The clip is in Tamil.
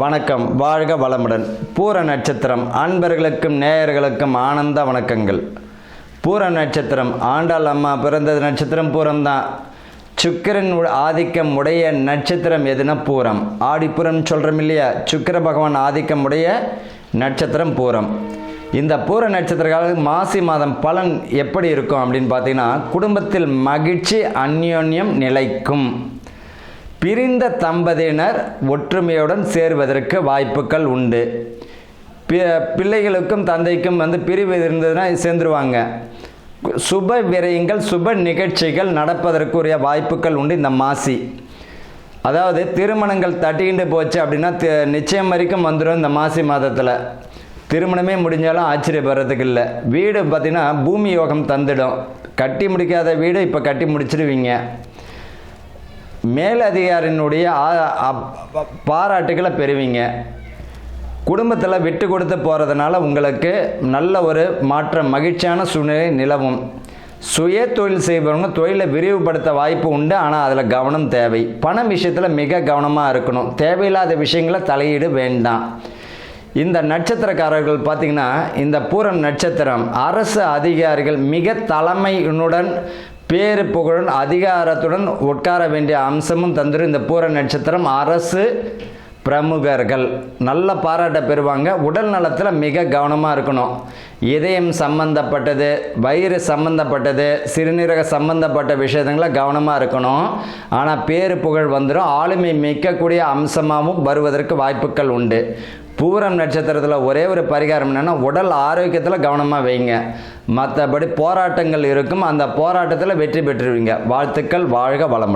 வணக்கம், வாழ்க வளமுடன். பூர நட்சத்திரம் அன்பர்களுக்கும் நேயர்களுக்கும் ஆனந்த வணக்கங்கள். பூர நட்சத்திரம் ஆண்டாள் அம்மா பிறந்தது நட்சத்திரம் பூரம்தான். சுக்கிரன் ஆதிக்கம் உடைய நட்சத்திரம் எதுனா பூரம். ஆடிப்புறம் சொல்கிறோம் இல்லையா, சுக்கிர பகவான் ஆதிக்கம் உடைய நட்சத்திரம் பூரம். இந்த பூர நட்சத்திர மாசி மாதம் பலன் எப்படி இருக்கும் அப்படின்னு பார்த்தீங்கன்னா, குடும்பத்தில் மகிழ்ச்சி அந்யோன்யம் நிலைக்கும். பிரிந்த தம்பதியினர் ஒற்றுமையுடன் சேர்வதற்கு வாய்ப்புகள் உண்டு. பிள்ளைகளுக்கும் தந்தைக்கும் பிரிவு இருந்ததுன்னா சேர்ந்துருவாங்க. சுப விரயங்கள் சுப நிகழ்ச்சிகள் நடப்பதற்குரிய வாய்ப்புகள் உண்டு இந்த மாசி. அதாவது திருமணங்கள் தட்டிக்கிண்டு போச்சு அப்படின்னா நிச்சயம் வரைக்கும் வந்துடும் இந்த மாசி மாதத்தில். திருமணமே முடிஞ்சாலும் ஆச்சரியப்படுறதுக்கு இல்லை. வீடு பார்த்திங்கன்னா பூமி யோகம் தந்துடும். கட்டி முடிக்காத வீடு இப்போ கட்டி முடிச்சிடுவீங்க. மேலதிகாரினுடைய பாராட்டுகளை பெறுவீங்க. குடும்பத்தில் விட்டு கொடுத்து போகிறதுனால உங்களுக்கு நல்ல ஒரு மாற்றம், மகிழ்ச்சியான சூழ்நிலை நிலவும். சுய தொழில் செய்பவங்க தொழிலை விரிவுபடுத்த வாய்ப்பு உண்டு. ஆனால் அதில் கவனம் தேவை. பணம் விஷயத்தில் மிக கவனமாக இருக்கணும். தேவையில்லாத விஷயங்களை தலையீடு வேண்டாம். இந்த நட்சத்திரக்காரர்கள் பார்த்திங்கன்னா, இந்த பூரம் நட்சத்திரம் அரசு அதிகாரிகள் மிக தலைமையுடன் பேரு புகழுடன் அதிகாரத்துடன் உட்கார வேண்டிய அம்சமும் தந்துடும். இந்த பூர நட்சத்திரம் அரசு பிரமுகர்கள் நல்ல பாராட்ட பெறுவாங்க. உடல் நலத்தில் மிக கவனமாக இருக்கணும். இதயம் சம்பந்தப்பட்டது, வயிறு சம்பந்தப்பட்டது, சிறுநீரக சம்பந்தப்பட்ட விஷயங்களை கவனமாக இருக்கணும். ஆனால் பேரு புகழ் வந்துடும். ஆளுமை மிக்கக்கூடிய அம்சமாகவும் வருவதற்கு வாய்ப்புகள் உண்டு. பூரம் நட்சத்திரத்தில் ஒரே ஒரு பரிகாரம் என்னென்னா, உடல் ஆரோக்கியத்தில் கவனமாக வைங்க. மற்றபடி போராட்டங்கள் இருக்கும். அந்த போராட்டத்தில் வெற்றி பெற்றுருவீங்க. வாழ்த்துக்கள். வாழ்க வளமுடன்.